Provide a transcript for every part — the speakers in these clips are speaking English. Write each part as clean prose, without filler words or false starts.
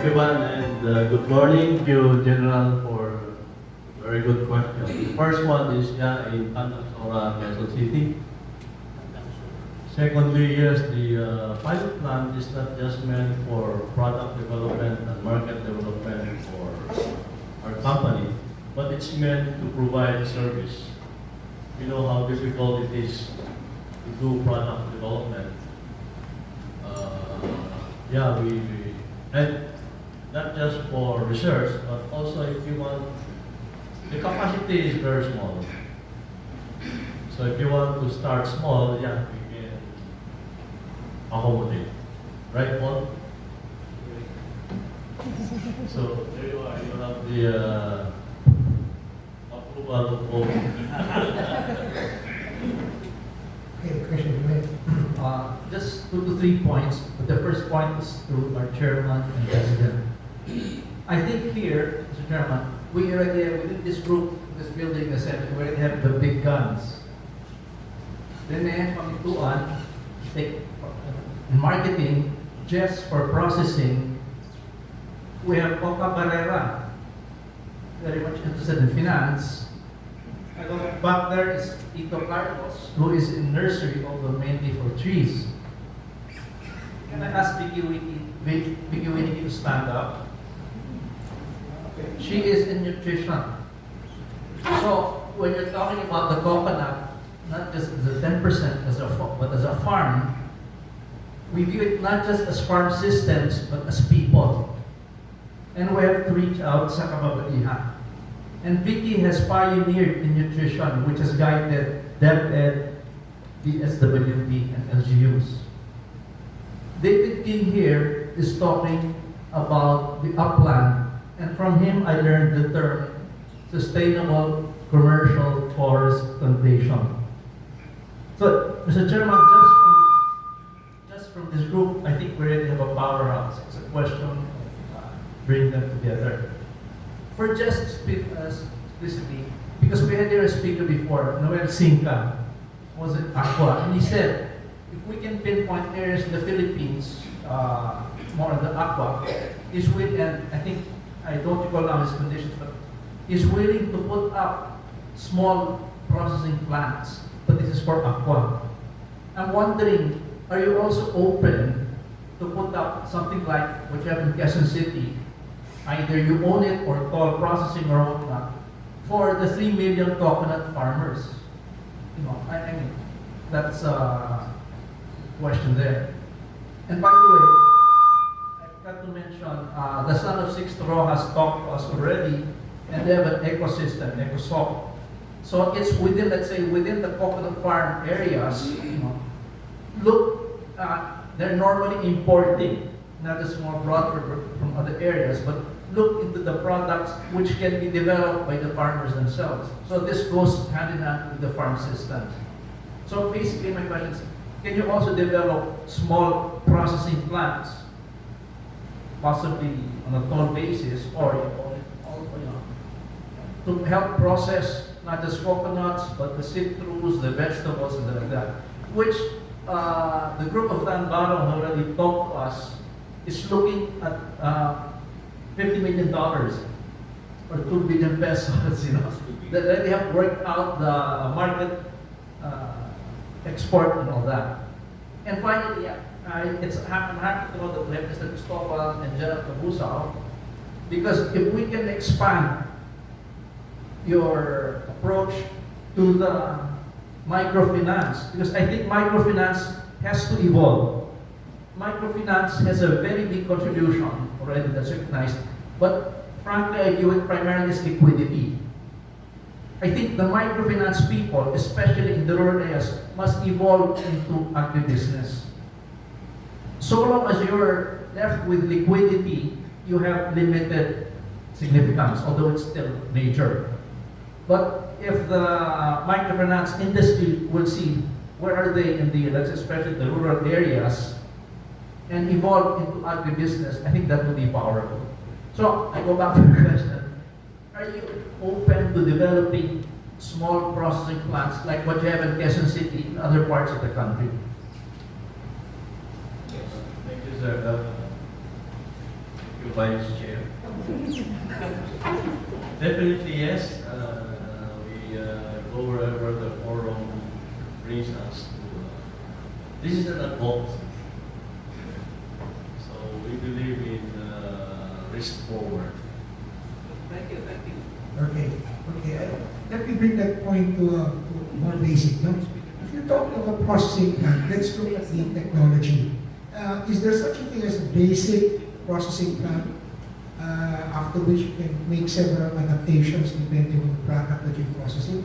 everyone, and good morning. Thank you, General, for very good question. The first one is in Tandaksora, Quezon City. Secondly, yes, the pilot plant is not just meant for product development and market development for our company, but it's meant to provide service. We know how difficult it is to do product development. And not just for research, but also if you want, the capacity is very small. So if you want to start small, we can accommodate. Right, Paul? So there you are, you have the approval of all. Okay, question you made. Just 2 to 3 points. But the first point is to our chairman and president. I think here, Mr. Chairman, we already have within this group, this building, the Senate, we already have the big guns. Then they have pamituan, take marketing just for processing. We have Coca Barrera, very much interested in finance. I go back there is Tito Carlos, who is in nursery, although mainly for trees. Can I ask Vicky Winnie to stand up? She is in nutrition. So when you're talking about the coconut, not just as a 10% but as a farm, we view it not just as farm systems, but as people. And we have to reach out sa kababaihan. And Vicky has pioneered in nutrition, which has guided DepEd, DSWD, and LGUs. David King here is talking about the upland, and from him I learned the term sustainable commercial forest plantation. So, Mr. Chairman, just from this group, I think we already have a powerhouse. It's a question of bring them together. For just explicitly, because we had there a speaker before, Noel Sinca, was it Aqua, and he said, if we can pinpoint areas in the Philippines, more on the Aqua, is with, and I think, I don't recall now his conditions, but is willing to put up small processing plants, but this is for Aqua. I'm wondering, are you also open to put up something like what you have in Quezon City? Either you own it or toll processing or whatnot for the 3 million coconut farmers. I mean, that's a question there. And by the way, I forgot to mention, the son of Sixto has talked to us already, and they have an ecosystem, ecosop. So it's within, let's say, within the coconut farm areas, look, they're normally importing, not just more broad from other areas, but look into the products which can be developed by the farmers themselves. So this goes hand in hand with the farm systems. So basically my question is, can you also develop small processing plants, possibly on a toll basis, or to help process not just coconuts, but the citrus, the vegetables, and like that, which the group of Dan Barong already talked to us is looking at $50 million or 2 billion pesos, that they have worked out the market, export and all that. And finally, I'm happy to know that we have Mr. Cristobal and General Cabusao, because if we can expand your approach to the microfinance, because I think microfinance has to evolve. Microfinance has a very big contribution already that's recognized, but frankly, I view it primarily as liquidity. I think the microfinance people, especially in the rural areas, must evolve into agribusiness. So long as you're left with liquidity, you have limited significance, although it's still major. But if the microfinance industry will see where are they in the, let's especially the rural areas, and evolve into agribusiness, I think that will be powerful. So I go back to the question: are you open to developing small processing plants like what you have in Quezon City and other parts of the country? Yes. Thank you, sir. you, Vice Chair. Definitely yes. We go wherever the forum brings us to. This is an advocacy. So we believe in risk forward. Thank you, thank you. Okay, okay. Let me bring that point to more basic. No? If you're talking about processing plant, let's look at the technology. Is there such a thing as a basic processing plant after which you can make several adaptations depending on the product that you're processing?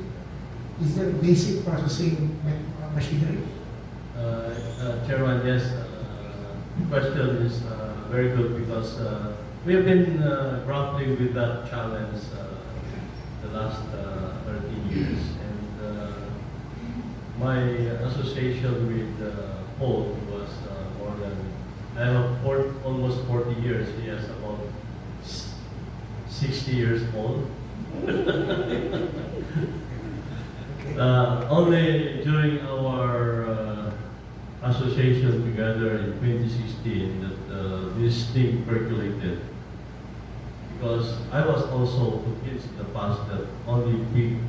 Is there a basic processing machinery? Chairman, yes. The question is very good because we have been grappling with that challenge the last 13 years. And my association with Paul was more than, I have almost 40 years. He has about 60 years old. Only during our association together in 2016 that this thing percolated. Because I was also convinced in the past that only big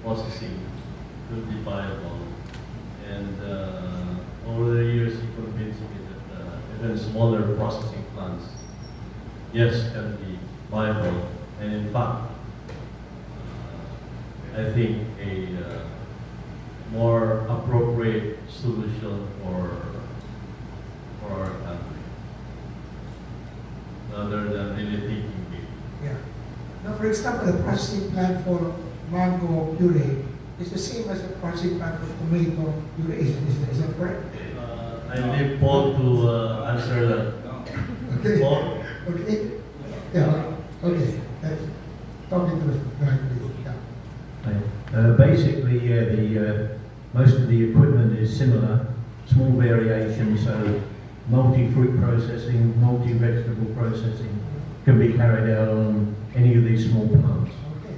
processing could be viable. And over the years, he convinced me that even smaller processing plants, yes, can be viable. And in fact, I think a more appropriate solution for our country, rather than really thinking big. Yeah. Now, for example, the processing plant for mango puree is the same as the processing plant for tomato puree. Is that correct? I leave Paul to answer that. Okay. Paul? Okay. Yeah. Okay. Talking to the guy, please. Yeah. Basically, the most of the equipment is similar, small variations, so multi-fruit processing, multi-vegetable processing can be carried out on any of these small plants. Okay.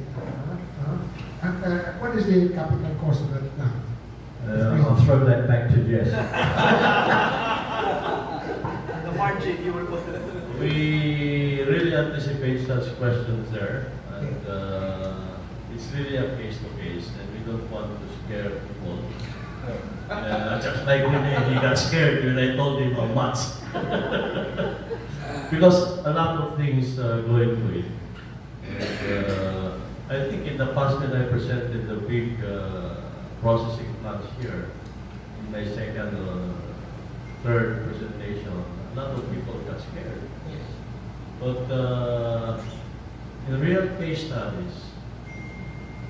And what is the capital cost of that plant? I'll throw that back to Jess. The margin you were We really anticipate such questions there. And it's really a case-to-case, and we don't want to scare people. Just like when he got scared when I told him how much. Because a lot of things go into it. And, I think in the past when I presented the big processing plants here, in my second or third presentation, a lot of people got scared. But in real case studies,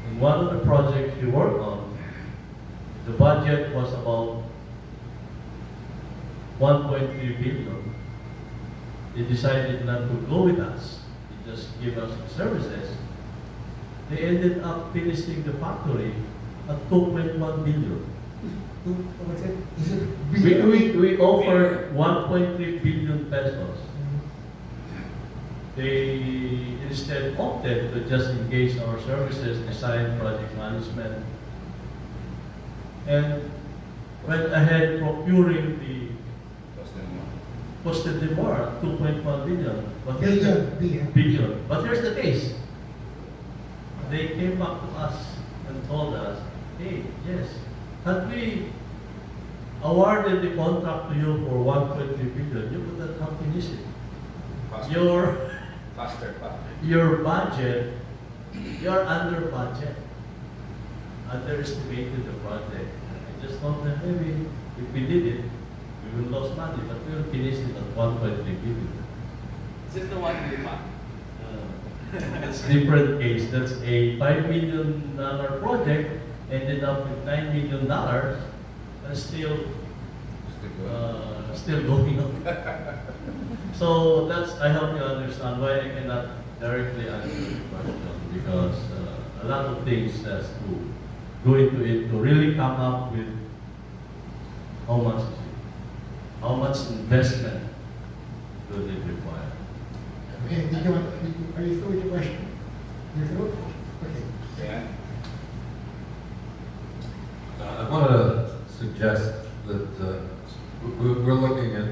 in one of the projects we worked on, the budget was about 1.3 billion. They decided not to go with us. They just give us the services. They ended up finishing the factory at 2.1 billion. What's it? Is it billion? We offered 1.3 billion pesos. They instead opted to just engage our services, design, project management, and went ahead procuring the costed them more at 2.1 billion. But here's the billion. But here's the case. They came back to us and told us, hey, yes, had we awarded the contract to you for 1.3 billion, you could have finished it. Your budget, you're under budget. Underestimated the project. I just thought that maybe if we did it, we will lose money, but we will finish it at 1.3 billion. Is this the one in Berma? That's a different case. That's a $5 million project, ended up with $9 million, and still going on. So that's, I hope you understand why I cannot directly answer the question, because a lot of things has to go into it to really come up with how much is it, how much investment does it require. Okay, are you through with your question? You're through? Okay. Yeah. I want to suggest that we're looking at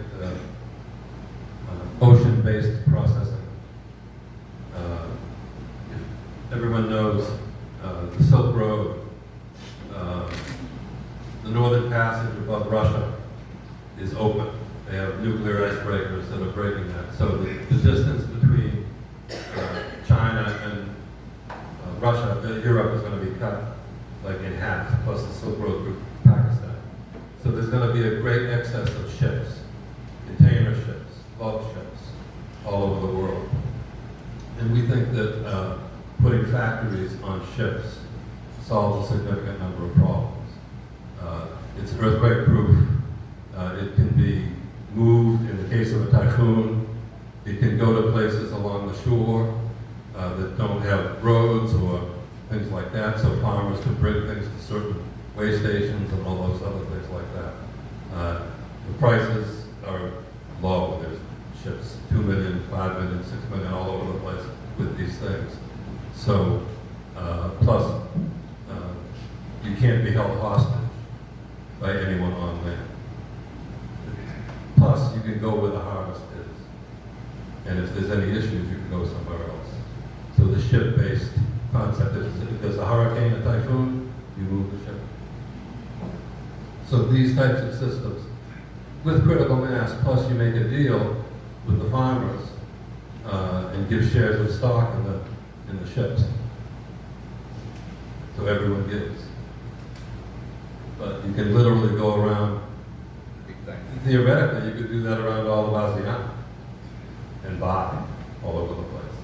ocean-based processing passage above Russia is open. They have nuclear icebreakers that are breaking that. So the distance between China and Russia, Europe is going to be cut like in half, plus the Silk Road through Pakistan. So there's going to be a great excess of ships, container ships, bulk ships, all over the world. And we think that putting factories on ships solves a significant number of problems. It's earthquake proof. It can be moved in the case of a typhoon. It can go to places along the shore that don't have roads or things like that, so farmers can bring things to certain way stations and all those other things like that. The prices are low. There's ships 2 million, 5 million, 6 million all over the place with these things. So, plus, you can't be held hostage by anyone on land. Plus, you can go where the harvest is. And if there's any issues, you can go somewhere else. So the ship-based concept is, if there's a hurricane, a typhoon, you move the ship. So these types of systems, with critical mass, plus you make a deal with the farmers and give shares of stock in the ships. So everyone gives. But you can literally go around, theoretically, you could do that around all of ASEAN and buy all over the place.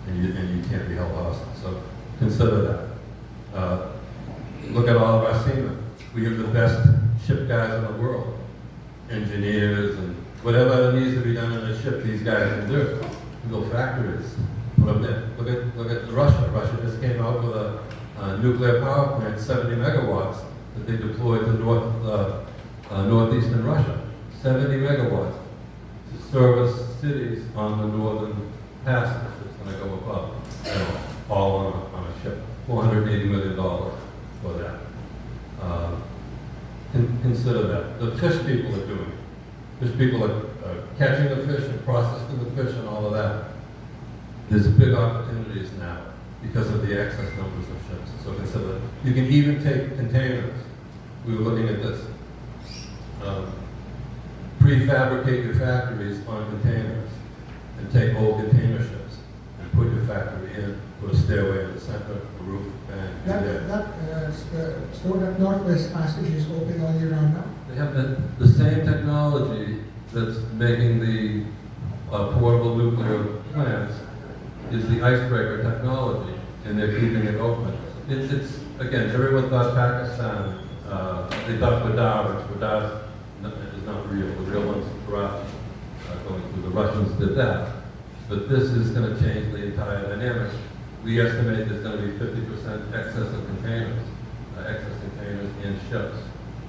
And you can't be held hostage. So consider that. Look at all of our seamen. We have the best ship guys in the world. Engineers and whatever needs to be done in a ship, these guys can do. Build factories, put them there. Look at Russia. Russia just came out with a nuclear power plant, 70 megawatts, that they deployed to northeastern Russia. 70 megawatts to service cities on the northern passage that's going to go above, all on a ship. $480 million for that. Consider that. The fish people are doing it. Fish people are catching the fish and processing the fish and all of that. There's big opportunities now because of the excess numbers of ships. So consider that. You can even take containers. We were looking at this. Prefabricate your factories on containers and take old container ships and put your factory in, put a stairway in the center, a roof, and That Northwest Passage is open all year round now? they have the same technology that's making the portable nuclear plants is the icebreaker technology, and they're keeping it open. It's again, everyone thought Pakistan, they thought Badar, which Badar is not real. The real one's Iraq going through. The Russians did that. But this is going to change the entire dynamic. We estimate there's going to be 50% excess of containers, excess containers in ships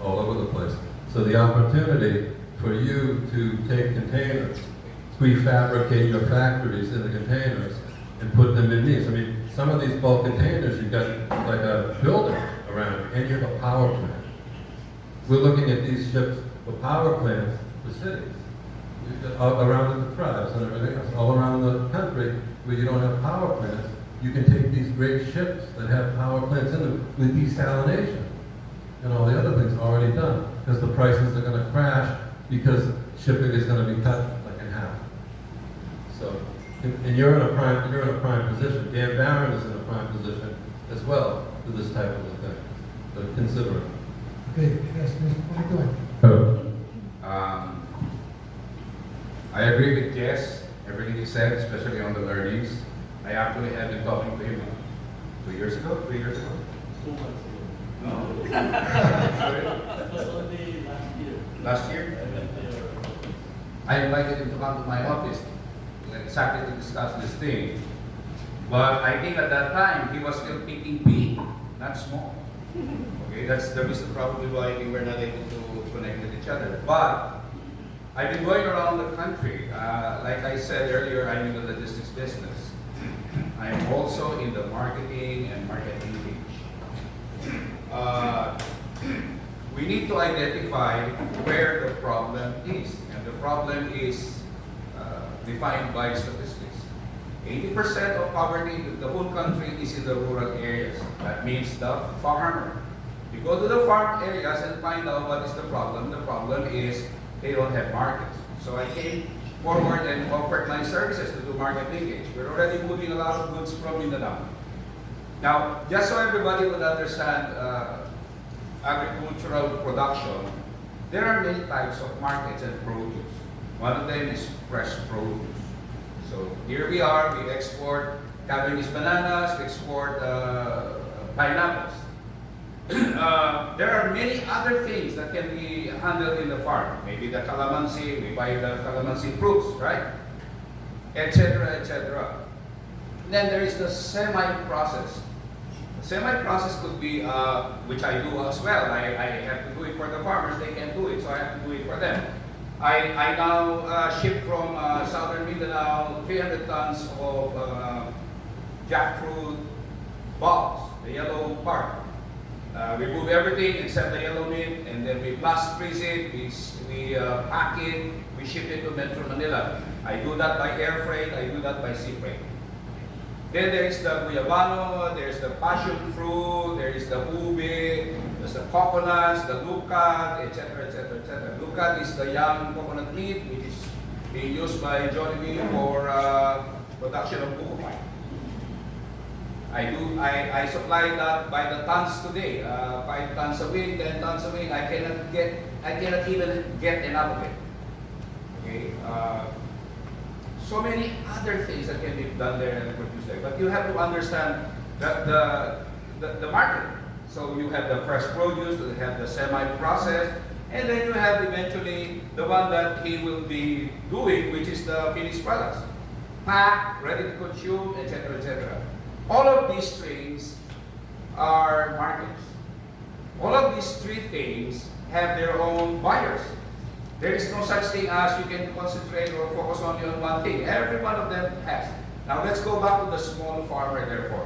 all over the place. So the opportunity for you to take containers, prefabricate your factories in the containers, and put them in these. I mean, some of these bulk containers, you've got like a building around it, and you have a power plant. We're looking at these ships for power plants for cities. Around the tribes and everything else, all around the country where you don't have power plants, you can take these great ships that have power plants in them with desalination and all the other things already done, because the prices are going to crash because shipping is going to be cut like in half. So, and you're in a prime position. Dan Barron is in a prime position as well for this type of a thing. But consider it. Okay, yes, Mr. Makilan. Oh. I agree with Jess, everything he said, especially on the learnings. I actually have been talking to him 2 years ago, 3 years ago. 2 months ago. No. It was only last year. Last year? I went there. I invited him to come to my office exactly to discuss this thing. But I think at that time, he was still picking big, not small. Okay, that's the reason probably why we were not able to connect with each other. But I've been going around the country. Like I said earlier, I'm in the logistics business. I'm also in the marketing and market linkage. We need to identify where the problem is. And the problem is defined by statistics. 80% of poverty in the whole country is in the rural areas. That means the farmer. You go to the farm areas and find out what is the problem. The problem is they don't have markets. So I came forward and offered my services to do market linkage. We're already moving a lot of goods from Mindanao. Now, just so everybody would understand agricultural production, there are many types of markets and produce. One of them is fresh produce. So here we are, we export Cabernet bananas, we export pineapples. There are many other things that can be handled in the farm. Maybe the calamansi, we buy the calamansi fruits, right? Etc., etc. Then there is the semi-process. Semi-process could be, which I do as well. I have to do it for the farmers, they can't do it, so I have to do it for them. I now ship from southern Mindanao 300 tons of jackfruit bulbs, the yellow part. We remove everything except the yellow meat, and then we blast freeze it, we pack it, we ship it to Metro Manila. I do that by air freight, I do that by sea freight. Then there is the guyabano, there's the passion fruit, there is the ube, there's the coconuts, the lucat, etc., etc., etc. Lucat is the young coconut meat, which is being used by Jollibee for production of buko pie. I supply that by the tons today, 5 tons a week, 10 tons a week. I cannot even get enough of it. Okay. So many other things that can be done there and produced there. But you have to understand the market. So you have the fresh produce, you have the semi-processed, and then you have eventually the one that he will be doing, which is the finished products. Packed, ready to consume, etc., etc. All of these things are markets. All of these three things have their own buyers. There is no such thing as you can concentrate or focus only on one thing. Every one of them has. Now let's go back to the small farmer therefore.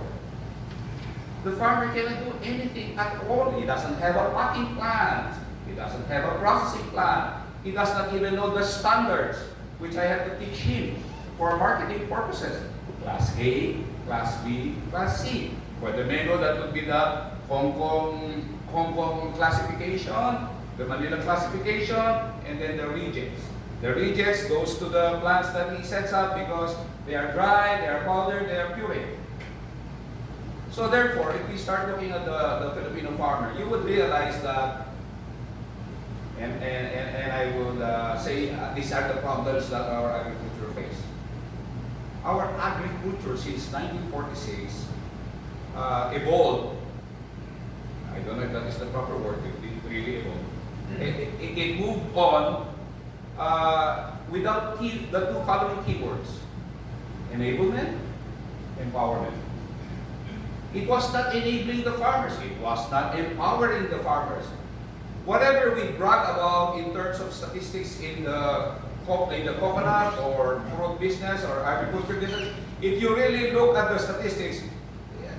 The farmer cannot do anything at all. He doesn't have a packing plant. He doesn't have a processing plant. He does not even know the standards, which I have to teach him for marketing purposes. Class A, Class B, Class C. For the mango, that would be the Hong Kong classification, the Manila classification, and then the rejects. The rejects goes to the plants that he sets up because they are dry, they are powdered, they are pureed. So therefore, if we start looking at the Filipino farmer, you would realize that, and I will say these are the problems that our agriculture face. Our agriculture since 1946 evolved. I don't know if that is the proper word, it really evolved. It moved on without the two following keywords: enablement, empowerment. It was not enabling the farmers, it was not empowering the farmers. Whatever we brag about in terms of statistics in the coconut or fruit business or agriculture business, if you really look at the statistics,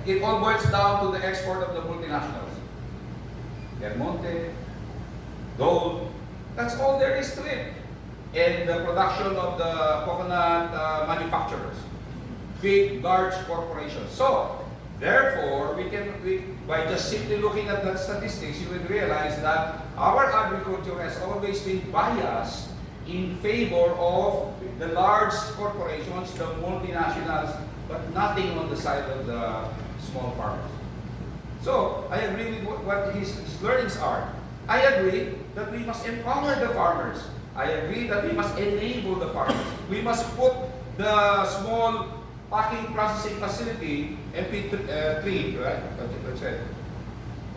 it all boils down to the export of the multinationals. Del Monte, Dole, that's all there is to it. And the production of the coconut manufacturers, big, large corporations. So, therefore, by just simply looking at the statistics, you would realize that our agriculture has always been biased in favor of the large corporations, the multinationals, but nothing on the side of the small farmers. So, I agree with what his learnings are. I agree that we must empower the farmers. I agree that we must enable the farmers. We must put the small packing processing facility, MP3, right?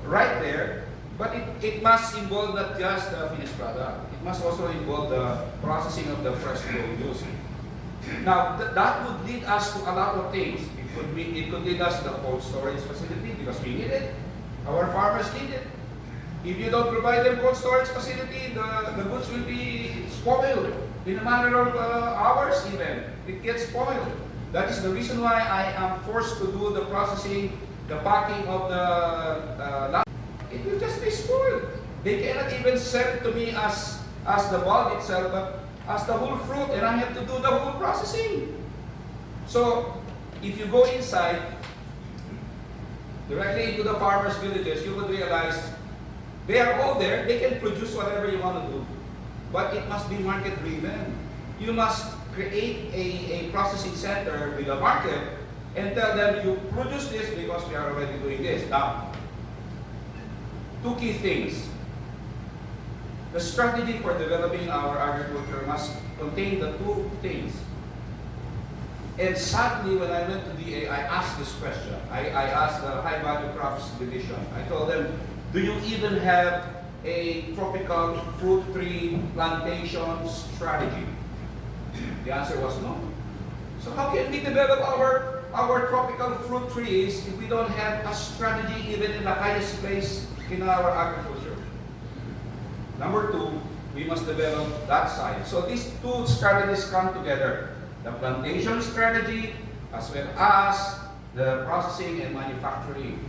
Right there, but it must involve not just the finished product. It must also involve the processing of the fresh produce. Now, that would lead us to a lot of things. It could lead us to the cold storage facility because we need it. Our farmers need it. If you don't provide them cold storage facility, the goods will be spoiled in a matter of hours even. It gets spoiled. That is the reason why I am forced to do the processing, the packing of the it will just be spoiled. They cannot even sell it to me as the bulb itself, but as the whole fruit, and I have to do the whole processing. So, if you go inside, directly into the farmers' villages, you would realize They are all there. They can produce whatever you want to do. But it must be market driven. You must create a processing center with a market and tell them you produce this because we are already doing this. Now, two key things. The strategy for developing our agriculture must contain the two things. And sadly, when I went to DA, I asked this question. I asked the High Value Crops Division. I told them, do you even have a tropical fruit tree plantation strategy? The answer was no. So how can we develop our tropical fruit trees if we don't have a strategy even in the highest place in our agriculture? Number two, we must develop that side. So these two strategies come together. The plantation strategy as well as the processing and manufacturing.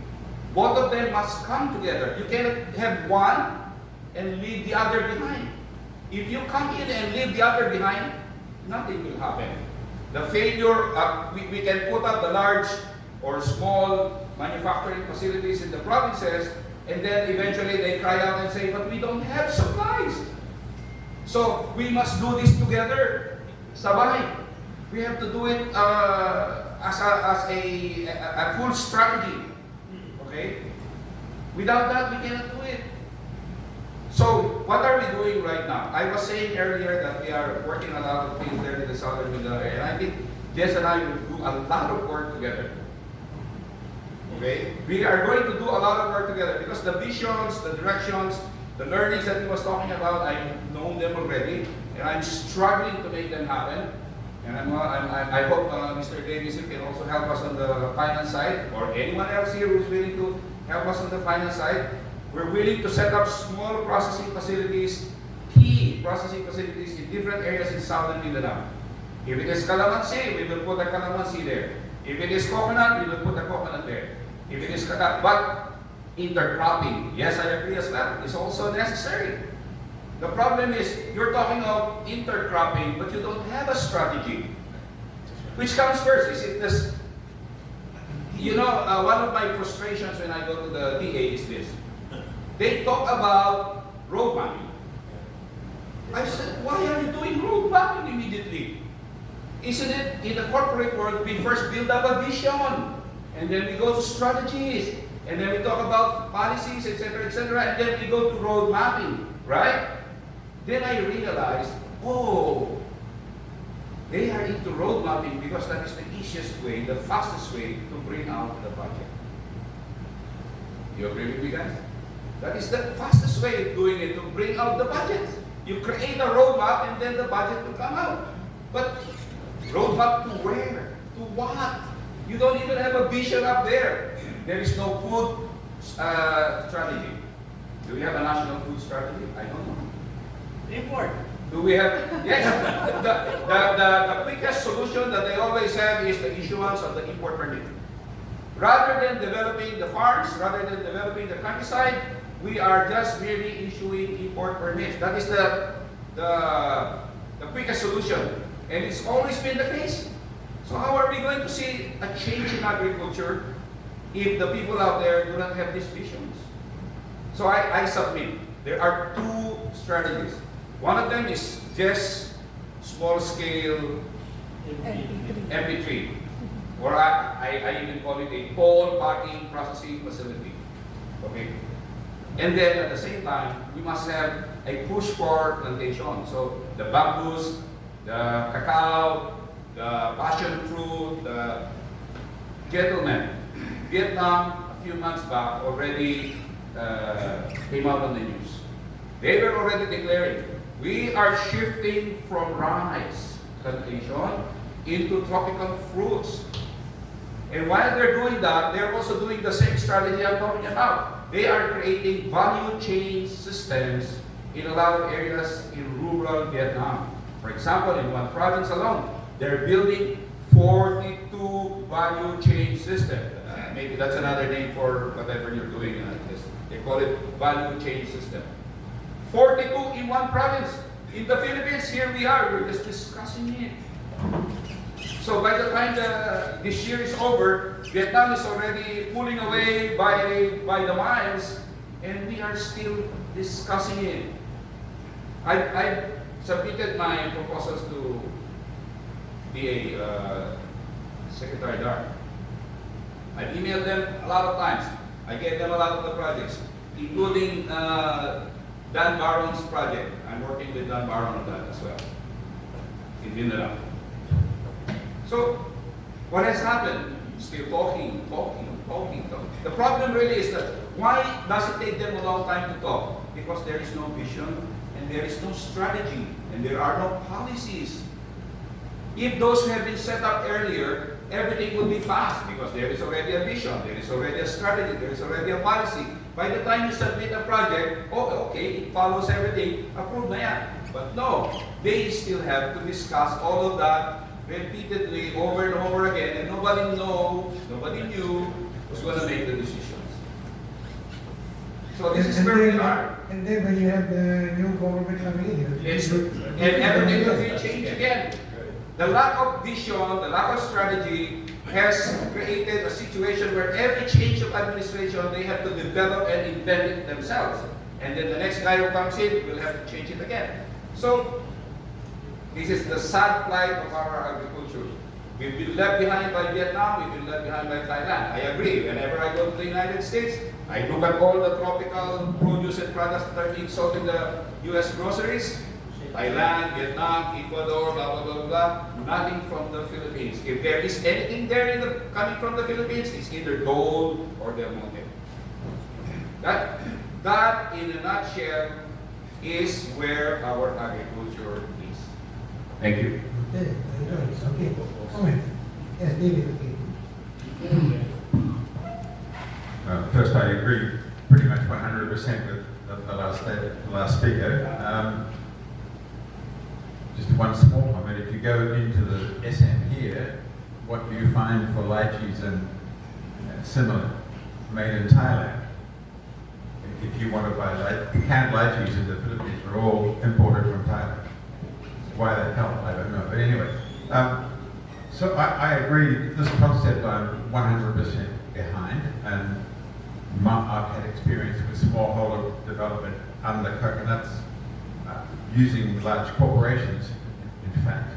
Both of them must come together. You cannot have one and leave the other behind. If you come in and leave the other behind, nothing will happen. The failure, we can put up the large or small manufacturing facilities in the provinces, and then eventually they cry out and say, but we don't have supplies. So we must do this together. Sabay. We have to do it as a full strategy. Okay? Without that, we cannot do it. So, what are we doing right now? I was saying earlier that we are working a lot of things there in the southern Mindanao area, and I think Jess and I will do a lot of work together. Okay? We are going to do a lot of work together because the visions, the directions, the learnings that he was talking about, I know them already, and I'm struggling to make them happen. And I hope Mr. Davis can also help us on the finance side, or anyone else here who's willing to help us on the finance side. We're willing to set up small processing facilities, key processing facilities in different areas in southern Mindanao. If it is calamansi, we will put a calamansi there. If it is coconut, we will put a coconut there. If it is kaka, but intercropping, yes, I agree as well, is also necessary. The problem is, you're talking of intercropping, but you don't have a strategy. Which comes first? Is it this? You know, one of my frustrations when I go to the DA is this. They talk about road mapping. I said, why are you doing road mapping immediately? Isn't it in the corporate world, we first build up a vision, and then we go to strategies, and then we talk about policies, etc., and then we go to road mapping, right? Then I realized, oh, they are into road mapping because that is the easiest way, the fastest way to bring out the budget. You agree with me, guys? That is the fastest way of doing it, to bring out the budget. You create a roadmap and then the budget will come out. But roadmap to where? To what? You don't even have a vision up there. There is no food strategy. Do we have a national food strategy? I don't know. Import. Do we have? Yes. The quickest solution that they always have is the issuance of the import permit. Rather than developing the farms, rather than developing the countryside, we are just merely issuing import permits. That is the quickest solution. And it's always been the case. So how are we going to see a change in agriculture if the people out there do not have these visions? So I submit, there are two strategies. One of them is just small-scale MP3. Or I even call it a pole packing processing facility. Okay? And then at the same time, we must have a push for plantation. So the bamboos, the cacao, the passion fruit, the gentlemen. Vietnam, a few months back, already came out on the news. They were already declaring, we are shifting from rice plantation into tropical fruits. And while they're doing that, they're also doing the same strategy I'm talking about. They are creating value chain systems in a lot of areas in rural Vietnam. For example, in one province alone, they're building 42 value chain systems. Maybe that's another name for whatever you're doing. They call it value chain system. 42 in one province. In the Philippines, here we are. We're just discussing it. So by the time this year is over, Vietnam is already pulling away by the miles, and we are still discussing it. I submitted my proposals to BA Secretary Dar. I emailed them a lot of times. I gave them a lot of the projects, including Dan Baron's project. I'm working with Dan Baron on that as well, in Mindanao. So, what has happened? Still talking. The problem really is that why does it take them a long time to talk? Because there is no vision and there is no strategy and there are no policies. If those have been set up earlier, everything will be fast because there is already a vision, there is already a strategy, there is already a policy. By the time you submit a project, oh, okay, it follows everything, approved na yan. But no, they still have to discuss all of that repeatedly over and over again, and nobody knew who's going to make the decisions. So this is where we are. And then when you have the new government coming in, And everything will be changed again. The lack of vision, the lack of strategy has created a situation where every change of administration, they have to develop and invent it themselves. And then the next guy who comes in will have to change it again. So, this is the sad plight of our agriculture. We've been left behind by Vietnam, we've been left behind by Thailand. I agree. Whenever I go to the United States, I look at all the tropical produce and products that are being sold in the US groceries. Thailand, Vietnam, Ecuador, blah, blah, blah, blah. Nothing from the Philippines. If there is anything there coming from the Philippines, it's either gold or Del Monte. That, in a nutshell, is where our agriculture is. Thank you. Okay, very good. Okay, comment. Yes, David, okay. First, I agree pretty much 100% with the last speaker. Just one small comment. If you go into the SM here, what do you find for lychees and similar made in Thailand? If you want to buy canned lychees in the Philippines, are all imported from Thailand. Why the hell, I don't know. But anyway, so I agree. This concept I'm 100% behind, and I've had experience with smallholder development under coconuts, using large corporations, in fact,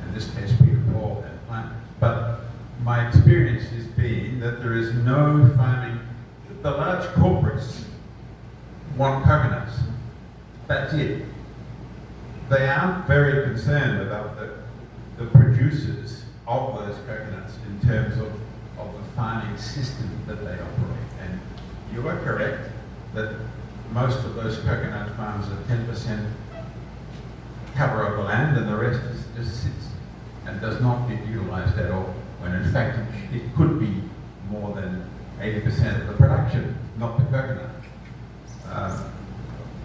in this case Peter Paul and Plant. But my experience has been that there is no farming. The large corporates want coconuts. That's it. They aren't very concerned about the producers of those coconuts in terms of the farming system that they operate. And you are correct that most of those coconut farms are 10% cover of the land and the rest just sits and does not get utilized at all, when in fact it could be more than 80% of the production, not the coconut.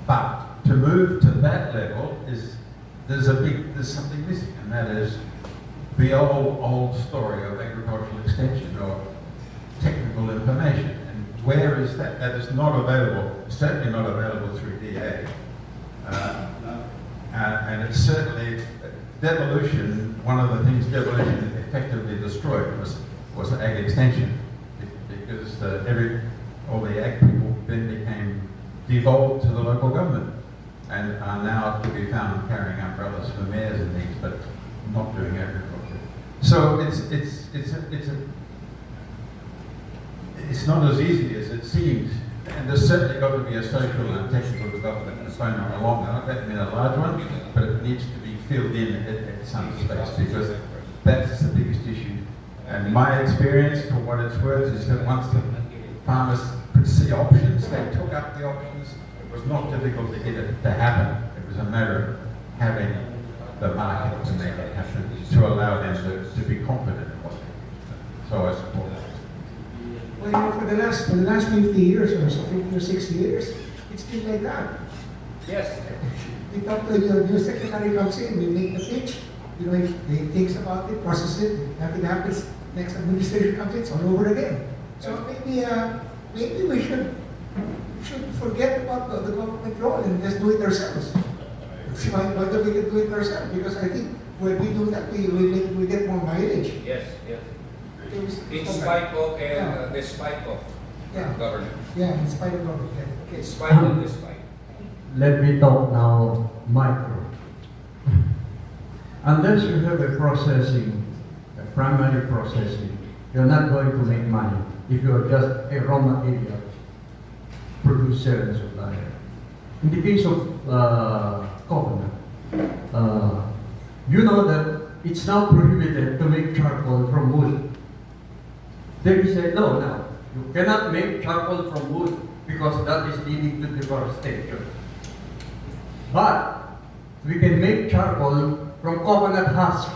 But to move to that level there's something missing, and that is the old story of agricultural extension or technical information. And where is that? That is not available, certainly not available through DA. And it's certainly devolution. One of the things devolution effectively destroyed was ag extension, because all the ag people then became devolved to the local government and are now to be found carrying umbrellas for mayors and things, but not doing agriculture. So it's not as easy as it seems, and there's certainly got to be a social and technical development that's going on along that. I don't mean a large one, but it needs to be filled in at some space, because that's the biggest issue. And my experience, for what it's worth, is that once the farmers could see options, they took up the options. It was not difficult to get it to happen. It was a matter of having the market to make it happen, to allow them to be confident in what they do. So I support that. Well, you know, for the last 50 years or so, 50 or 60 years, it's been like that. Yes. We talk to the new secretary comes in, we make the pitch, you know, he thinks about it, process it, nothing happens, next administration comes in, it's all over again. So maybe we should forget about the government role and just do it ourselves. See whether we can do it ourselves, because I think when we do that, we get more mileage. Yes. In In spite of and despite of. Yeah. government. Yeah, in spite of government. Okay. In spite of this fight. Let me talk now micro. Unless you have a processing, a primary processing, you're not going to make money if you are just a raw material producer and supplier. In the case of coconut, you know that it's now prohibited to make charcoal from wood. There is a law now. You cannot make charcoal from wood because that is leading to deforestation. But we can make charcoal from coconut husks.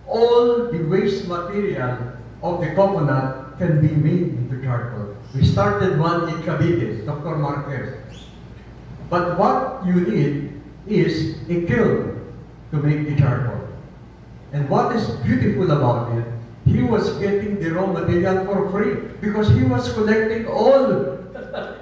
All the waste material of the coconut can be made into charcoal. We started one in Cavite, Dr. Marquez. But what you need is a kiln to make the charcoal. And what is beautiful about it, he was getting the raw material for free because he was collecting all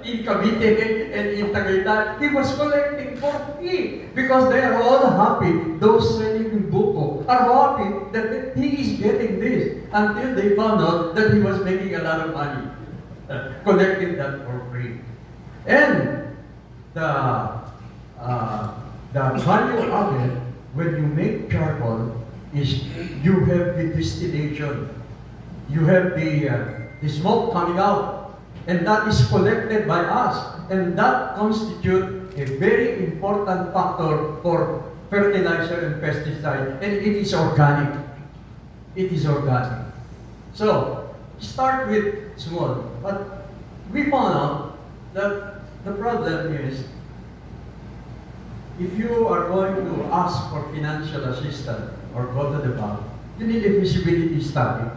in Cavite and in Tagaytay. He was collecting for free because they are all happy. Those selling in Buko are happy that he is getting this until they found out that he was making a lot of money collecting that for free. And the value of it when you make charcoal is you have the distillation, you have the smoke coming out, and that is collected by us, and that constitutes a very important factor for fertilizer and pesticide, and it is organic. It is organic. So, start with small, but we found out that the problem is if you are going to ask for financial assistance or go to the bank, you need a feasibility study.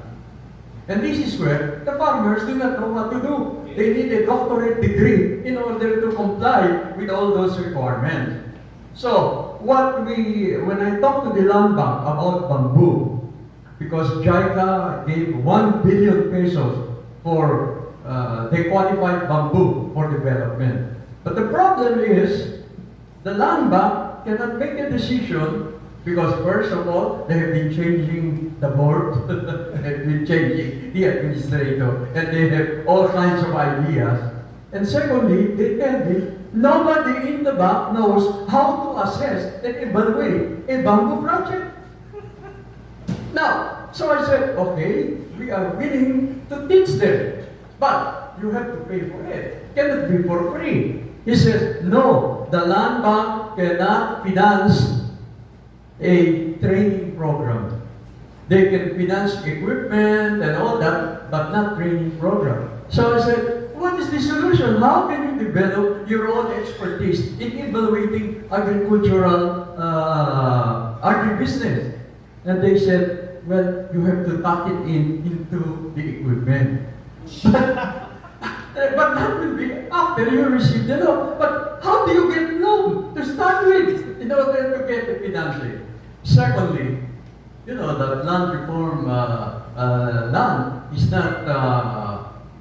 And this is where the farmers do not know what to do. They need a doctorate degree in order to comply with all those requirements. So, when I talked to the land bank about bamboo, because JICA gave 1 billion pesos for, they qualified bamboo for development. But the problem is, the land bank cannot make a decision because first of all, they have been changing the board, they have been changing the administrator, and they have all kinds of ideas. And secondly, they tell me, nobody in the bank knows how to assess and evaluate a bamboo project. Now, so I said, okay, we are willing to teach them, but you have to pay for it. Cannot be for free. He says, no, the land bank cannot finance a training program. They can finance equipment and all that, but not training program. So I said, what is the solution? How can you develop your own expertise in evaluating agricultural agribusiness? And they said, well, you have to tuck it into the equipment. But that will be after you receive the loan. But how do you get loan to start with in order to get the financing? Secondly, you know that land reform land is not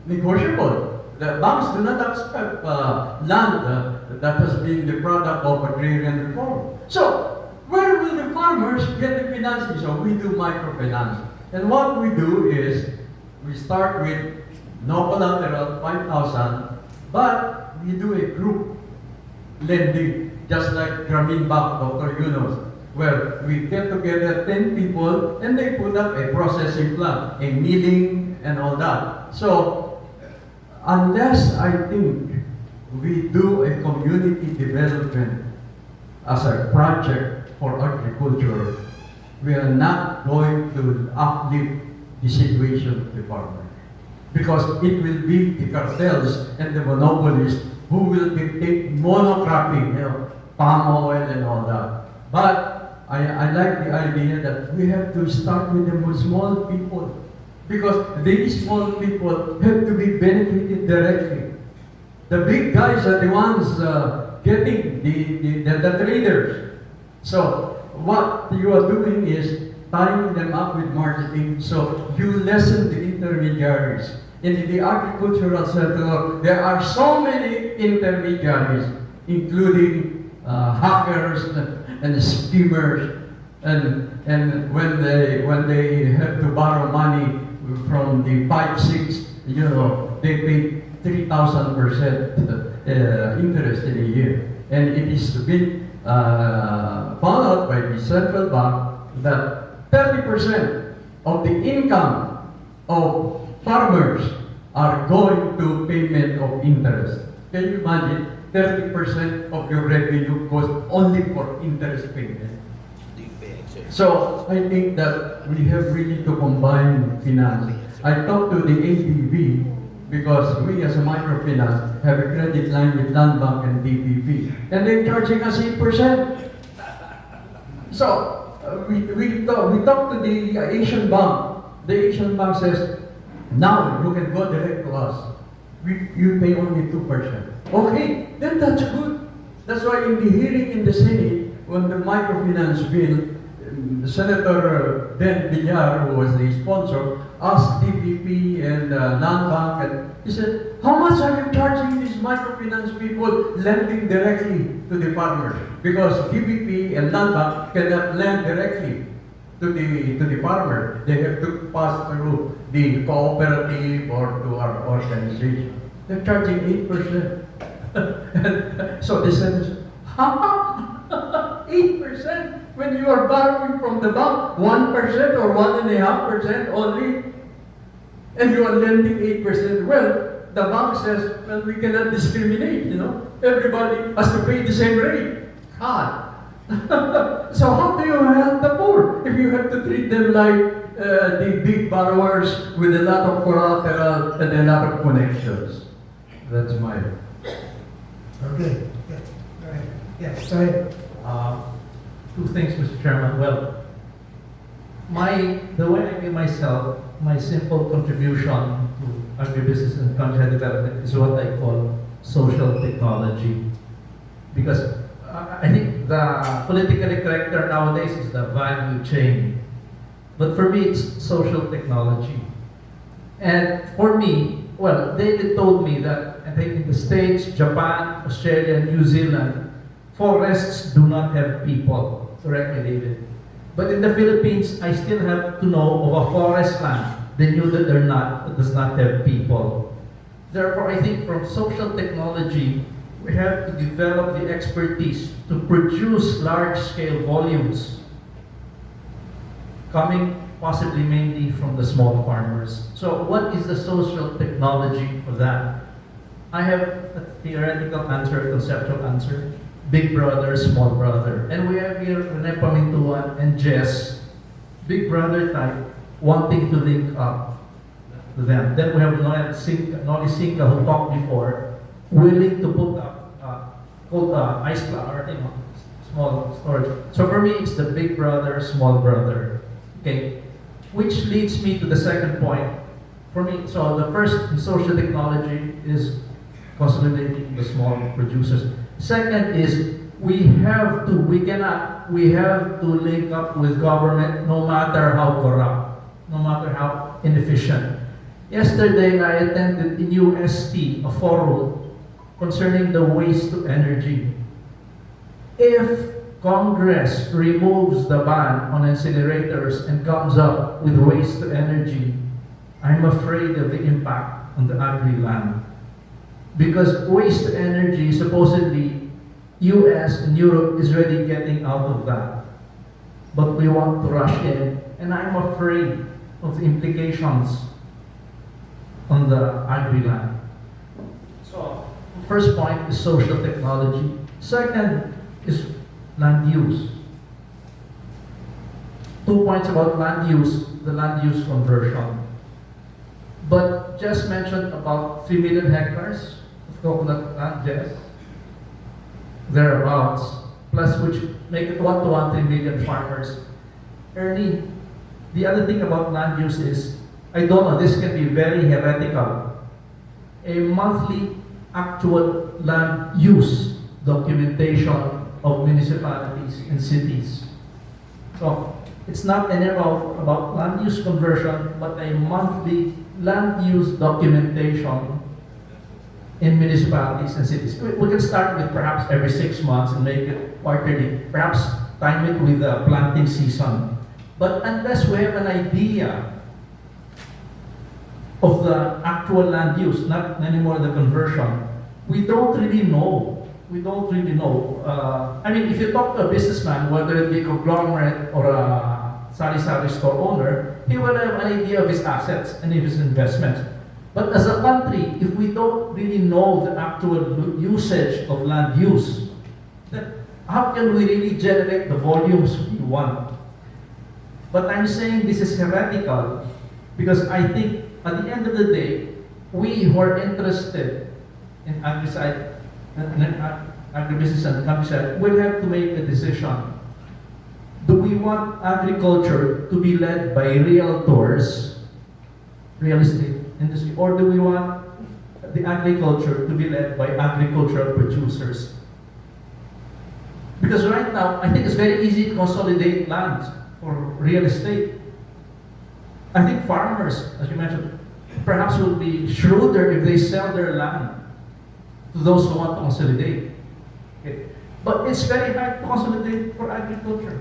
negotiable. The banks do not accept land that has been the product of agrarian reform. So, where will the farmers get the financing? So we do microfinance. And what we do is, we start with no collateral, 5,000, but we do a group lending, just like Grameen Bank, Dr. Yunus, where we get together 10 people and they put up a processing plant, a milling and all that. So, unless I think we do a community development as a project for agriculture, we are not going to uplift the situation of the farmer. Because it will be the cartels and the monopolists who will dictate monocropping, you know, palm oil and all that. But I like the idea that we have to start with the small people. Because these small people have to be benefited directly. The big guys are the ones getting the traders. So what you are doing is tying them up with marketing, so you lessen the intermediaries. In the agricultural sector, there are so many intermediaries, including hackers and schemers, and when they have to borrow money from the 5, 6, you know, they pay 3,000% interest in a year. And it is been found out by the central bank that 30% of the income of farmers are going to payment of interest. Can you imagine? 30% of your revenue goes only for interest payment. So I think that we have really to combine finance. I talked to the ABB because we as a microfinance have a credit line with Land Bank and DBB, and they're charging us 8%. So we talked to the Asian Bank. The Asian Bank says, now you can go direct to us. You pay only 2%. Okay, then that's good. That's why in the hearing in the Senate, when the microfinance bill, Senator Ben Villar, who was the sponsor, asked DPP and Land Bank, and he said, how much are you charging these microfinance people lending directly to the farmers? Because DPP and Land Bank cannot lend directly to the farmer. They have to pass through the cooperative or to our organization. They're charging 8%. So they said, how? 8%? When you are borrowing from the bank, 1% or 1.5% only, and you are lending 8%. Well, the bank says, well, we cannot discriminate, you know. Everybody has to pay the same rate. God. So how do you help the poor if you have to treat them like the big borrowers with a lot of collateral and a lot of connections? That's my... Okay. Yeah. All right. Yes, go ahead. Two things, Mr. Chairman. Well, the way I view myself, my simple contribution to agribusiness and countryside development is what I call social technology. Because I think the politically correct term nowadays is the value chain. But for me, it's social technology. And for me, well, David told me that I think in the States, Japan, Australia, New Zealand, forests do not have people. Correct me, David. But in the Philippines, I still have to know of a forest land. They knew that it does not have people. Therefore, I think from social technology, we have to develop the expertise to produce large-scale volumes, coming possibly mainly from the small farmers. So what is the social technology for that? I have a theoretical answer, a conceptual answer. Big brother, small brother. And we have here Rene Pamintuan and Jess, big brother type, wanting to link up to them. Then we have Noli Sinca, who talked before, willing to put up ice flour, small storage. So for me, it's the big brother, small brother. Okay, which leads me to the second point. For me, so the first in social technology is consolidating the small producers. Second is we have to link up with government no matter how corrupt, no matter how inefficient. Yesterday, I attended in UST a forum concerning the waste to energy. If Congress removes the ban on incinerators and comes up with waste to energy, I'm afraid of the impact on the agri-land. Because waste to energy, supposedly, US and Europe is already getting out of that. But we want to rush in, and I'm afraid of the implications on the agri-land. So, first point is social technology. Second is land use. 2 points about land use, the land use conversion. But just mentioned about 3 million hectares of coconut land, yes, thereabouts, plus which make it 1 to 1, 3 million farmers. Ernie, the other thing about land use is, I don't know, this can be very heretical. A monthly actual land use documentation of municipalities and cities. So it's not anymore about land use conversion, but a monthly land use documentation in municipalities and cities. We can start with perhaps every 6 months and make it quarterly, perhaps time it with the planting season. But unless we have an idea of the actual land use, not anymore the conversion, we don't really know. We don't really know. I mean, if you talk to a businessman, whether it be a conglomerate or a sari-sari store owner, he will have an idea of his assets and of his investments. But as a country, if we don't really know the actual usage of land use, then how can we really generate the volumes we want? But I'm saying this is heretical because I think at the end of the day, we who are interested in agribusiness and countryside will have to make a decision. Do we want agriculture to be led by realtors, real estate industry, or do we want the agriculture to be led by agricultural producers? Because right now, I think it's very easy to consolidate land for real estate. I think farmers, as you mentioned, perhaps would be shrewder if they sell their land to those who want to consolidate. Okay. But it's very hard to consolidate for agriculture.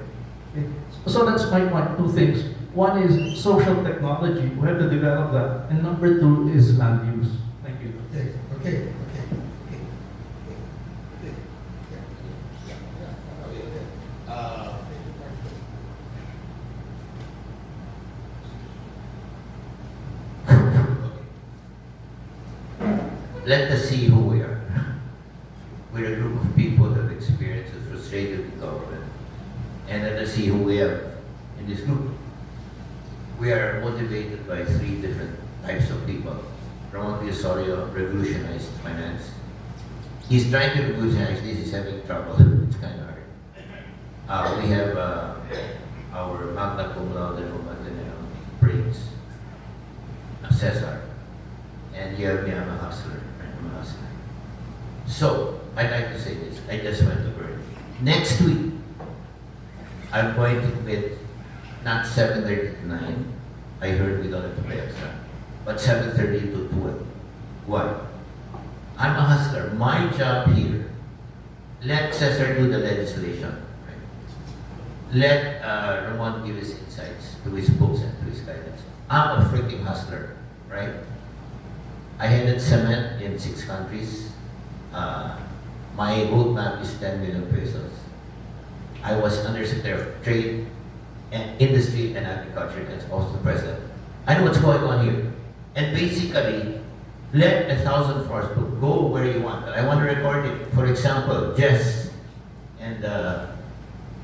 Okay. So that's my point, two things. One is social technology, we have to develop that. And number two is land use. Thank you. Okay. Let us see who we are. We're a group of people that experience a frustrated government. And let us see who we are in this group. We are motivated by three different types of people. Ramon Osorio revolutionized finance. He's trying to revolutionize this, he's having trouble. It's kind of hard. We have our magna cum laude from Ateneo, Prince, Cesar. And you have me, I'm a hustler. So, I'd like to say this. I just went to Berma. Next week, I'm going to quit not 7:30 to 9. I heard we don't have to pay extra. But 7:30 to 12. Why? I'm a hustler. My job here, let Cesar do the legislation. Right? Let Ramon give his insights to his books and to his guidance. I'm a freaking hustler, right? I headed cement in 6 countries. My roadmap is 10 million pesos. I was Undersecretary of Trade and Industry and Agriculture and also President. I know what's going on here. And basically, let 1,000 farms go where you want. I want to record it. For example, Jess and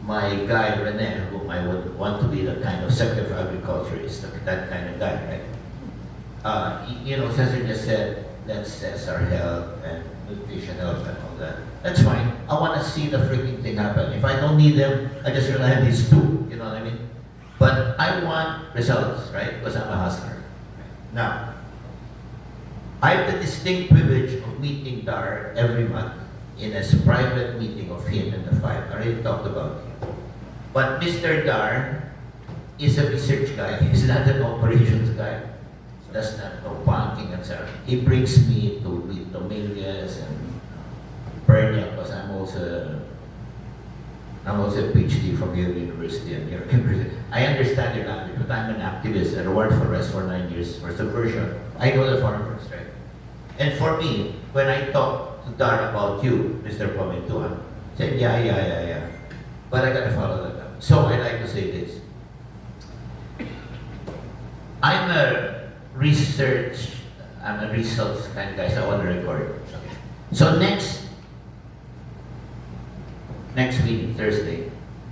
my guy Rene, whom I would want to be the kind of Secretary of Agriculture, is that kind of guy, right? Cesar just said, let's Cesar health and nutrition health and all that. That's fine. I want to see the freaking thing happen. If I don't need them, I just rely on these two. You know what I mean? But I want results, right? Because I'm a hustler. Now, I have the distinct privilege of meeting Dar every month in a private meeting of him and the 5. I already talked about him. But Mr. Dar is a research guy. He's not an operations guy. Does not know banking and so on. He brings me to meet Domilias and Bernia because I'm also a PhD from Yale University and New York University. I understand your language, but I'm an activist at Reward for Rest for 9 years for subversion. I know the farmers, right? And for me, when I talk to Dar about you, Mr. Pomintuan, said, yeah. But I gotta follow that up. So I like to say this. I'm a results kind of guy, so I want to record. Okay. So next meeting, Thursday,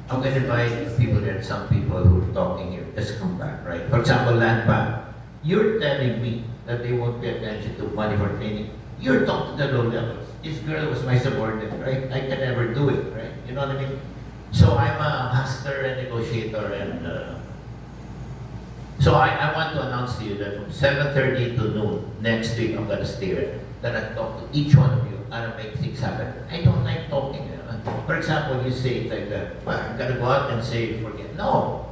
I'm going to invite people there, some people who are talking here, just come back, right? For example, Land Bank. You're telling me that they won't pay attention to money for training. You're talking to the low levels. This girl was my subordinate, right? I can never do it, right? You know what I mean? So I'm a hustler and negotiator and so I want to announce to you that from 7:30 to noon next week, I'm going to stay there. Then I talk to each one of you how to make things happen. I don't like talking. For example, you say it like that. Well, I'm going to go out and say, forget. No.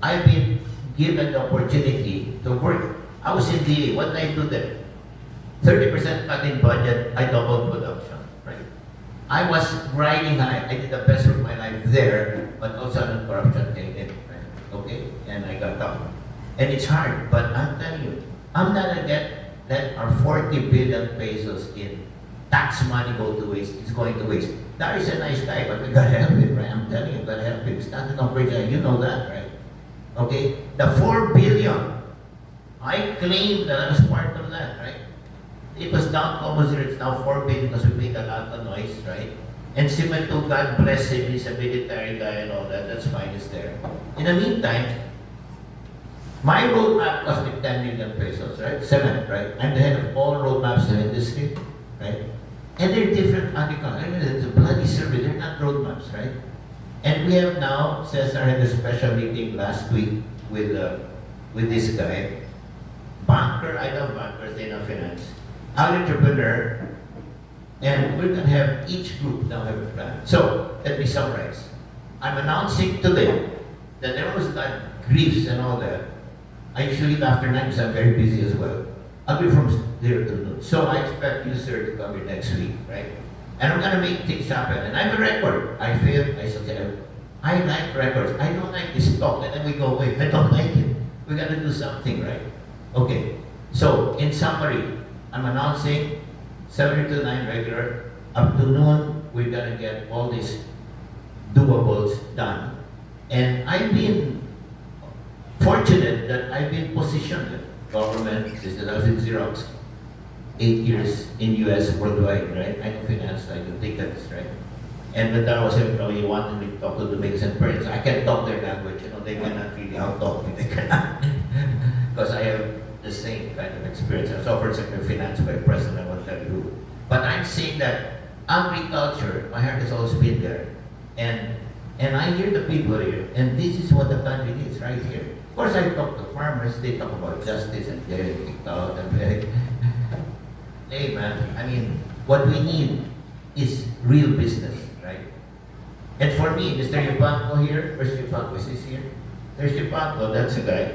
I've been given the opportunity to work. I was in DA. What did I do there? 30% cut in budget, I doubled production. Right? I was riding high. I did the best of my life there, but also corruption came in. Right? Okay? And I got tough. And it's hard, but I'm telling you, I'm not gonna let our 40 billion pesos in tax money go to waste. It's going to waste. That is a nice guy, but we gotta help him, right? I'm telling you, we gotta help him. Standing operation, you know that, right? Okay? The 4 billion, I claim that I was part of that, right? It was down to almost zero, it's now 4 billion because we made a lot of noise, right? And Simeto, God bless him, he's a military guy and all that, that's fine, it's there. In the meantime, my roadmap cost me 10 million pesos, right? Cement, right? I'm the head of all roadmaps in the industry, right? And they're different agriculture. It's a bloody survey, they're not roadmaps, right? And we have now, Cesar had a special meeting last week with this guy. Banker, I love bankers, they know finance. Entrepreneur, and we're gonna have each group now have a plan. So, let me summarize. I'm announcing today that there was that griefs and all that. I usually leave after 9 because I'm very busy as well. I'll be from 0 to noon. So I expect you, sir, to come here next week, right? And I'm gonna make things happen. And I have a record. I failed, I succeeded. I like records. I don't like this talk and then we go away. I don't like it. We gotta do something, right? Okay. So, in summary, I'm announcing 7 to 9 regular. Up to noon, we're gonna get all these doables done. And I've been fortunate that I've been positioned in government, since I was in Xerox, 8 years in US worldwide, right? I know finance, I do tickets, right? And when I was employee, wanted me to talk to the makers and parents. I can talk their language, you know, they cannot really out-talk me, they cannot. Because I have the same kind of experience. I was offered Secretary of Finance by President, I won't tell you who. But I'm saying that agriculture, my heart has always been there. And I hear the people here, and this is what the country needs right here. Of course, I talk to farmers, they talk about justice and they're kicked out and very. Hey man, I mean, what we need is real business, right? And for me, Mr. Yupanco here, where's Yupanco? Is he here? There's Yupanco, that's a guy.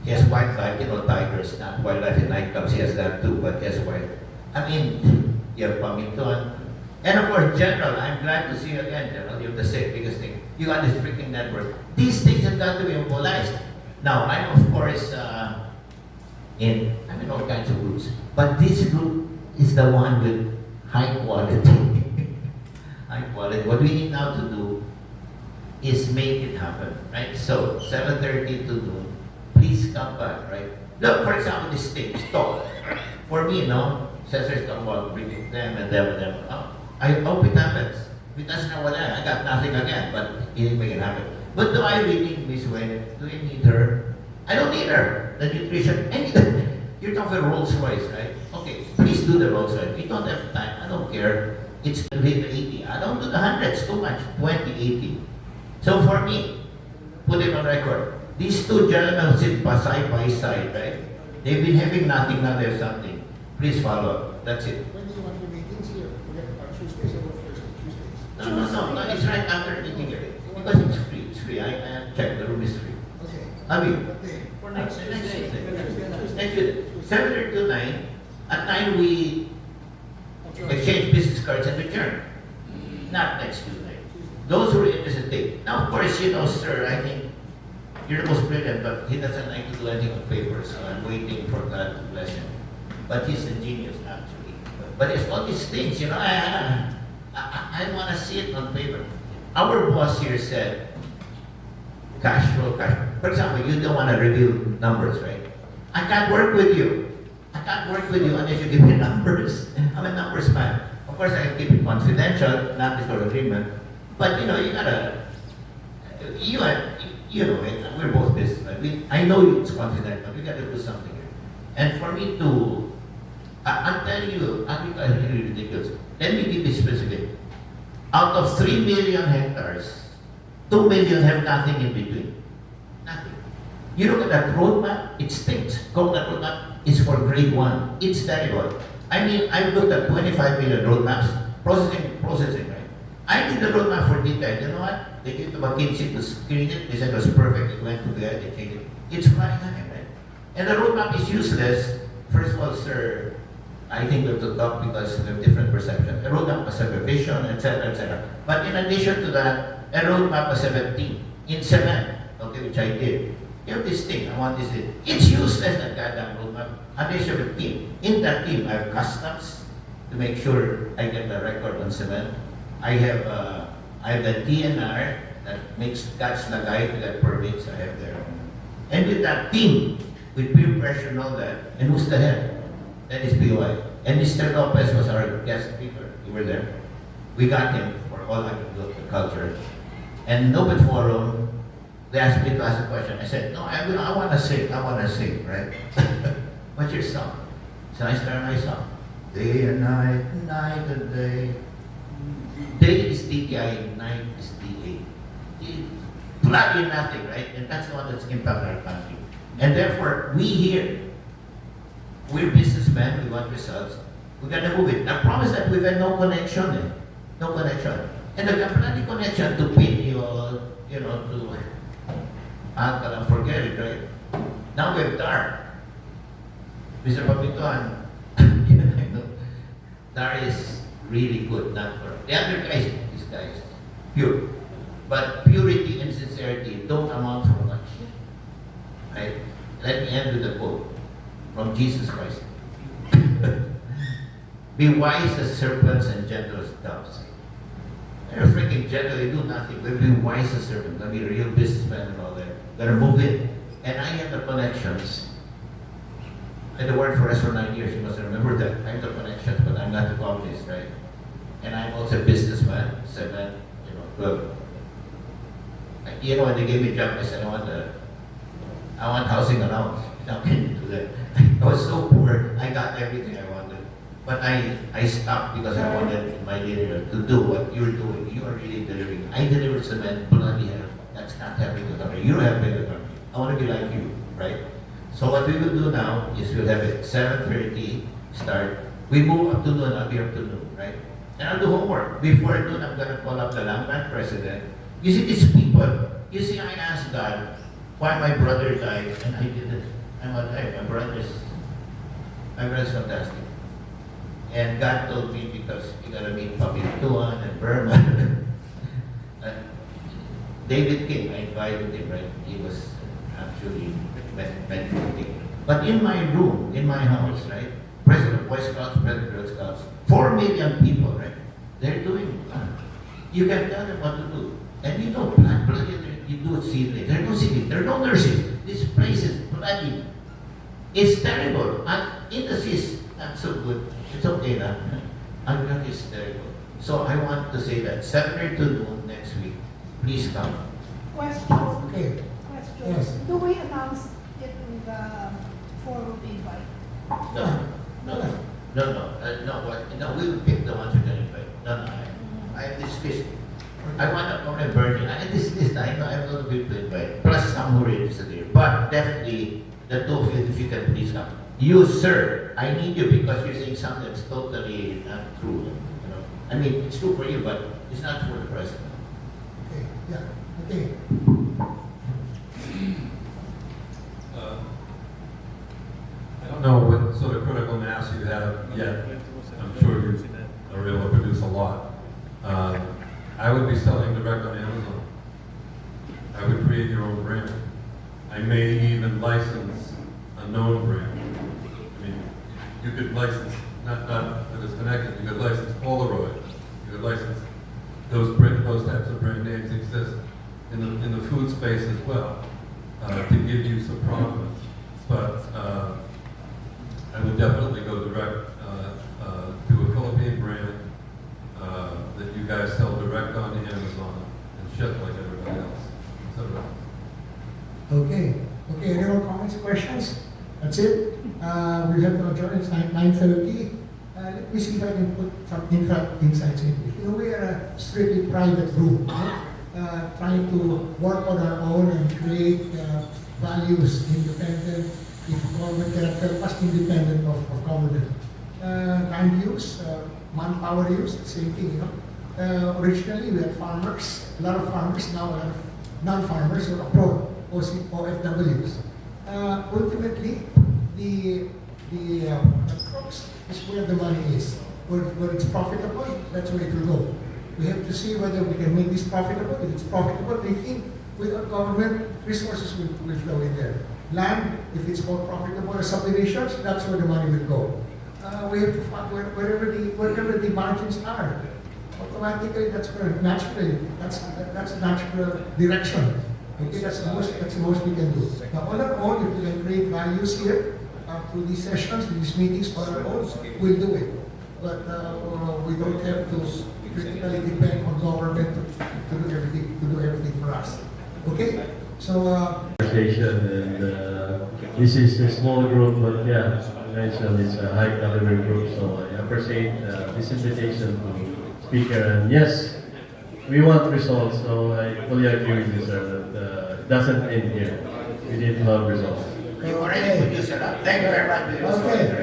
He has wildlife, you know, tigers, not wildlife in nightclubs, he has that too, but he has wild. I mean, you have Pamintuan. And of course, General, I'm glad to see you again, General. You have the same biggest thing. You got this freaking network. These things have got to be mobilized. Now, I'm of course I'm in all kinds of groups, but this group is the one with high quality. High quality. What we need now to do is make it happen, right? So 7:30 to noon. Please come back, right? Look, for example, this thing, stop. For me, no, Cesar's talking about bringing them and them and them. I hope it happens. If it doesn't happen, I got nothing again, but he didn't make it happen. But do I really need Miss Wayne? Do I need her? I don't need her. The nutrition, you're talking about Rolls Royce, right? Okay, please do the Rolls Royce. We don't have time, I don't care. It's the 80. I don't do the hundreds, too much. 20, 80. So for me, put it on record. These two gentlemen sit side by side, right? They've been having nothing, now they have something. Please follow up. That's it. When do you want the meetings here? Forget about Tuesdays or Thursdays? Tuesdays. No, it's right after the meeting here. Because it's free, it's free. I checked, the room is free. Okay. I mean, What day? For next Tuesday. next Tuesday, 7 to 9, at 9 we exchange business cards and return. Not next Tuesday. Those who are interested, take. Now, of course, you know, sir, I think you're the most brilliant, but he doesn't like to do anything on paper, so I'm waiting for God to bless him. But he's a genius, actually. But it's all these things, you know, I want to see it on paper. Our boss here said, cash flow. For example, you don't want to reveal numbers, right? I can't work with you. I can't work with you unless you give me numbers. I'm a numbers man. Of course, I keep it confidential, not this sort of agreement. But you know, you gotta, you know it. We're both businessmen. I know it's confidential. We gotta do something here. And for me to, I'm telling you, agriculture is really ridiculous. Let me give you specific. Out of 3 million hectares, 2 million have nothing in between. Nothing. You look at that roadmap, it stinks. Coconut roadmap is for grade 1. It's terrible. I mean, I've looked at 25 million roadmaps, processing, right? I did the roadmap for detail. You know what? They gave to McKinsey to screen it. They said it was perfect. It went to there, they changed it. It's flying high, right? And the roadmap is useless. First of all, sir, I think we have to talk because we have different perceptions. A roadmap must have a vision, etc., etc. But in addition to that, a roadmap was 17 in cement, okay, which I did. You have this thing, I want this thing. It's useless, that goddamn roadmap. Unless you have a team. In that team, I have customs to make sure I get the record on cement. I have the DNR that makes cuts the guy to get permits. I have there. And with that team, with peer pressure and all that, and who's the head? That is POI. And Mr. Lopez was our guest speaker. You were there. We got him for all I can do of the culture. And Nobel Forum, they asked me to ask a question. I said, no, I want to sing, right? What's your song? So I start my song. Day and night, night and day. Day is DTI, night is DA. Plug in nothing, right? And that's the one that's impacted our country. And therefore, we here, we're businessmen, we want results. We're gonna move it. I promise that we've had no connection, no connection. And the bloody connection to Pinyo, to Alcala, forget it, right? Now we have TAR. Mr. Papituan, TAR is really good, not for the other guys, these guys, pure. But purity and sincerity don't amount for much. Right? Let me end with a quote from Jesus Christ. Be wise as serpents and gentle as doves. They're freaking gentle, they do nothing. They'll be wise as serpents, they'll be real businessmen and all that. Gotta move in. And I have the connections. I had to work for us for 9 years, you must remember that. I have the connections, but I'm not a communist, right? And I'm also a businessman, 7, 12. When they gave me a job, I said, I want housing allowance. How can you do that? I was so poor, I got everything I wanted. But I stopped because I wanted my leader to do what you're doing. You are really delivering. I deliver cement, bloody hell. That's not helping the country. You're helping the country. I want to be like you, right? So what we will do now is we'll have it 7:30 start. We move up to noon, I'll be up to noon, right? And I'll do homework. Before noon, I'm going to call up the land bank president. You see, these people, you see, I asked God why my brother died, and I did it. I'm like, hey, my brother's fantastic. And God told me because you gotta meet Makilan and Berma. David came, I invited him, right? He was actually meant for me. But in my room, in my house, right? President of Boy Scouts, President of Girl Scouts, 4 million people, right? They're doing you can tell them what to do. And you don't plant bloody, you do seedling. There are no seedling, there are no nurses. This place is bloody. It's terrible. And industry is not so good. It's okay now. Agriculture is terrible. So I want to say that 7 to noon next week, please come. Questions? Okay. Questions? Yes. Do we announce it in the forum invite? No, we will pick the ones we're going to invite. No, I have this list. I want to come and burn it. I have this list. I know I have a lot of people to invite. Plus some who are interested here. But definitely, the two of you, if you can please come. You, sir, I need you because you're saying something that's totally not true. I mean, it's true for you, but it's not for the president. Okay, yeah, okay. I don't know what sort of critical mass you have yet. I'm sure you are able to produce a lot. I would be selling direct on Amazon. I would create your own brand. I may even license a known brand. I mean, you could license, not that it's connected, you could license Polaroid. You could license those types of brand names exist in the food space as well, to give you some prominence. But I would definitely go direct to a Philippine brand that you guys sell direct on Amazon and ship like everybody else. Okay. Okay, any more comments, questions? That's it. We have to adjourn. It's 9:30. Let me see if I can put some insights in. We are a strictly private group, trying to work on our own and create values independent, if government can help us independent of government. Land use, manpower use, the same thing, originally we had farmers, a lot of farmers, now a lot of non-farmers or abroad, OFWs. Ultimately, the crux is where the money is. Where it's profitable, that's where it will go. We have to see whether we can make this profitable. If it's profitable, they think with our government, resources will flow in there. Land, if it's more profitable as subdivisions, that's where the money will go. We have to find wherever the margins are. Automatically, that's where naturally, that's a natural direction. Okay, that's the most we can do. Now, on our own, if we can create values here through these sessions, these meetings, on our own, we'll do it. But we don't have to critically depend on government to do everything for us. Okay, so. Conversation, and this is a small group, but yeah, I mentioned it's a high caliber group, so I appreciate this invitation to speaker. And yes, we want results, so I fully agree with you, sir, that it doesn't end here. We need to have results. You already put yourself up. Thank you very much. Okay.